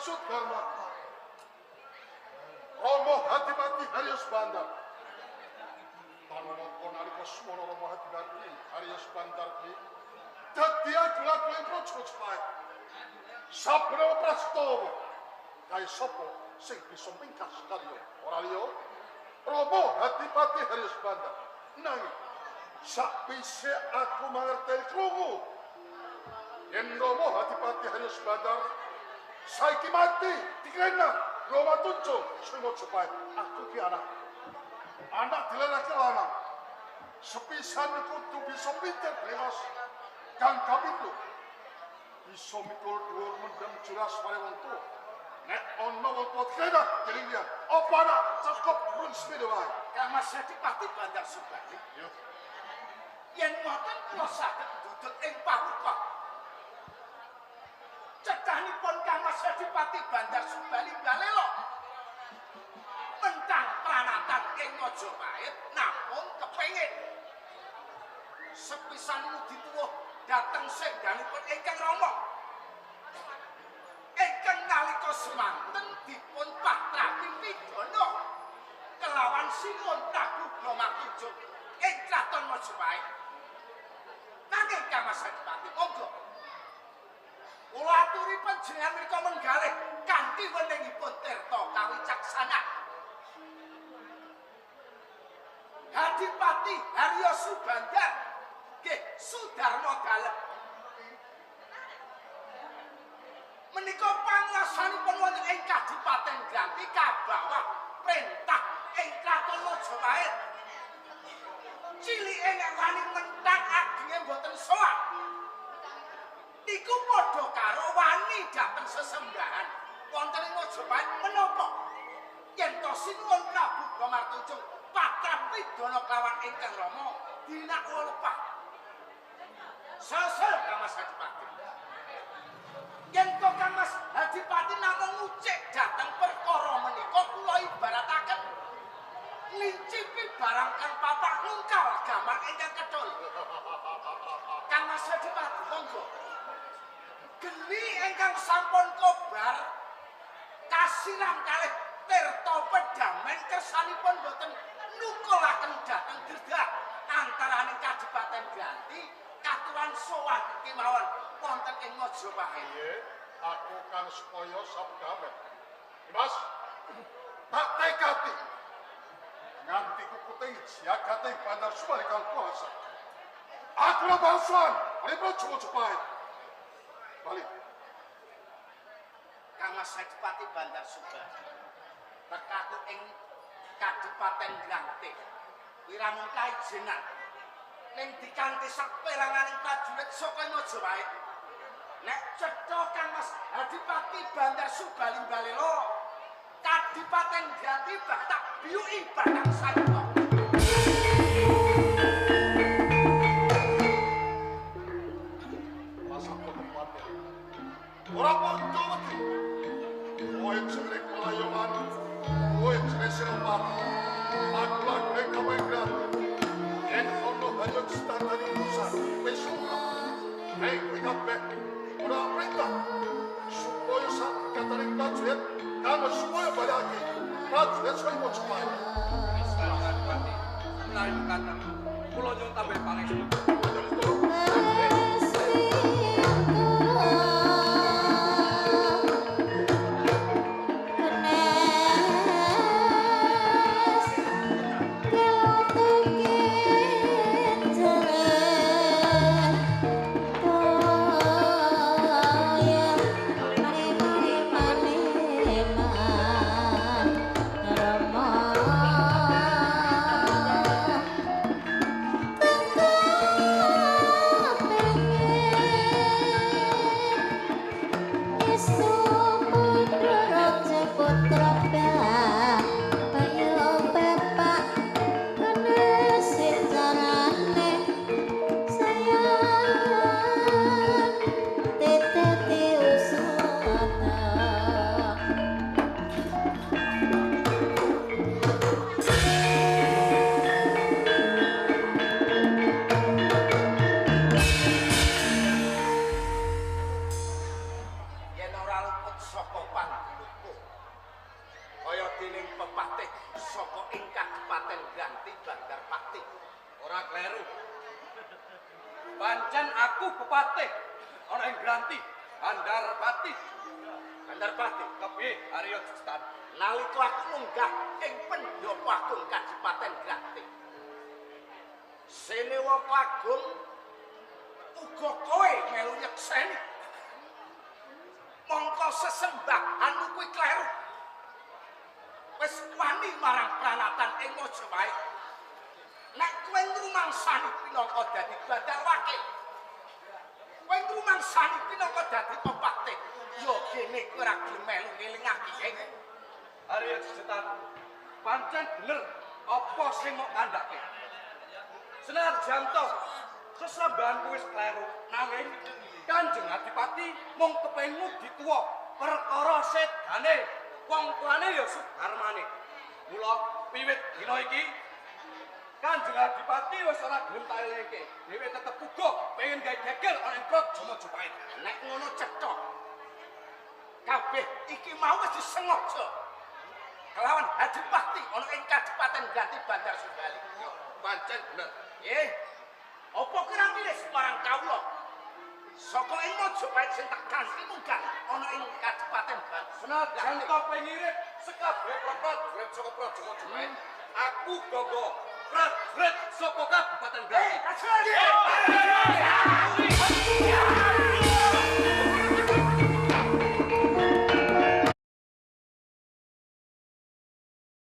Sudarmata. Romo Hadipati Haryos Bandar. Tanmoko nalika sumana Romo Hadipati Haryos Bandar ki dadi aglaku praja Jepait. Sabra prastawa kae sapa sing bisa mingkas karya ora liya Romo Hadipati Haryos Bandar. Nanging sakwise aku mangerteni krungu yen Romo Hadipati Haryos Bandar saiki mati dikrena Roma tunjuk sing Jepait. Aku ki anak dilerake lanang sepisan kudu bisa pinter lewas kang kapindho bisa mikul dhuwur mendem jelas kaya wong tuwa nek ana wong tuwa dikrena dilindia apa anak cukup run sepeda wae Kang Mas Adipati Bandar Subali. yo Yen mboten kula saged duduk ing paduka. Cedhanipun Kang Mas Adipati Bandar Subali Balela. Mentang pranatan ing Majapahit namung kepengin sepisan mudi tuwuh dhateng sengganipun ingkang Rama. Ingkang nalika semanten dipun patraki pidana kelawan Singon Prabu Bramatuja ing Kraton Majapahit. Nanging Kang Mas Adipati monggo kula aturi panjenengan menika menggalih kanthi wenehipun tirta kawicaksana. Hadipati Haryo Subandar nggih Sudarma Dalem menika pangasanipun wonten ing Kadipaten Granti kabawah perintah ing Kraton Majapahit. Cilike nek wani mentang agenge mboten sowan. Niku padha karo wani dhateng sesembahan wonten ing Majapahit menapa yen to Sinuwun Prabu Bramatuja patrap pidana kelawan ingkang Rama dinak lepah. Sesel Kang Mas Adipati. Yen to Kang Mas Adipati namung ngucik dhateng perkara menika kula ibarataken ngincipi barang kang papak nungkal gamang ingkang kedul. Kang Mas Adipati monggo. Geni ingkang sampun kobar kasiram kalih tirta pedamen kersanipun boten nukulaken dhateng Gerdah antaraning Kadipaten Granti katuran sowan kemawon wonten ing Majapahit. Nggih, aku kan supaya sabdamen. Mas, tak tekati nganti kukuting jagate Bandar Subali kang kuasa. Aku ora bangsan, ari praja Jepait. Balik. Kang Mas Adipati Bandar Subali tekaku ing Kadipaten Granti wiramung kaijenan ning dikanthi saperanganing prajurit saka Majapahit nek cetha Kang Mas Adipati Bandar Subali Balela Kadipaten Granti bak tak biyuki barang sayana. Ora padha wedi. Kowe jenenge kulayoman, kowe jenenge sirapat. Aku lagi kawengran. Yen ono banyak standar urusan, wis ora. Hei, kowe kabeh ora perintah. Supaya sak kataring prajurit, kamu supaya balake. Prajurit sing mau cepat. Istirahat Pati. Menawi mekaten, kula nyuwun tambah pangestu. Yen ora luput saka Patih saka ing Kadipaten Ganti Bandar Patih. Ora kleru. Pancen aku pepatih ana ing Granti, Bandar Patih. Bandar Patih. Kepiye Arya Justan? Nalika aku munggah ing Pendopo Agung Kadipaten Ganti. Senewa Agung uga kowe melu nyekseni. Mongko sesembahanmu kuwi kleru. Wis wani marang pranatan ing Mojopahit. Nek kowe ngrumangsani pinangka dadi badal wakil. Kowe ngrumangsani pinangka dadi pepatih. Yo kene kowe ora gelem melu ngelingake. Arya Justan, pancen bener apa sing mok kandhake. Senajan to sesembahanku wis kleru, nanging Kanjeng Adipati mung kepengin dituwa perkara sedane wong tuane ya Sudarmane. Mula wiwit dina iki Kanjeng Adipati wis ora gelem tak elingke. Dhewe tetep uga pengen gawe geger ana ing Praja Majapahit. Nek ngono cetha. Kabeh iki mau wis disengaja. Kelawan Adipati ana ing Kadipaten Ganti Bandar Sundali. Yo, pancen bener. Apa kira milih marang kawula? Saka ing Mojopahit sing tak ganti munggah ana ing Kadipaten Ganti. Senajan to pengirip sekabeh prajurit saka Praja Majapahit, aku gangga prajurit saka Kabupaten Ganti.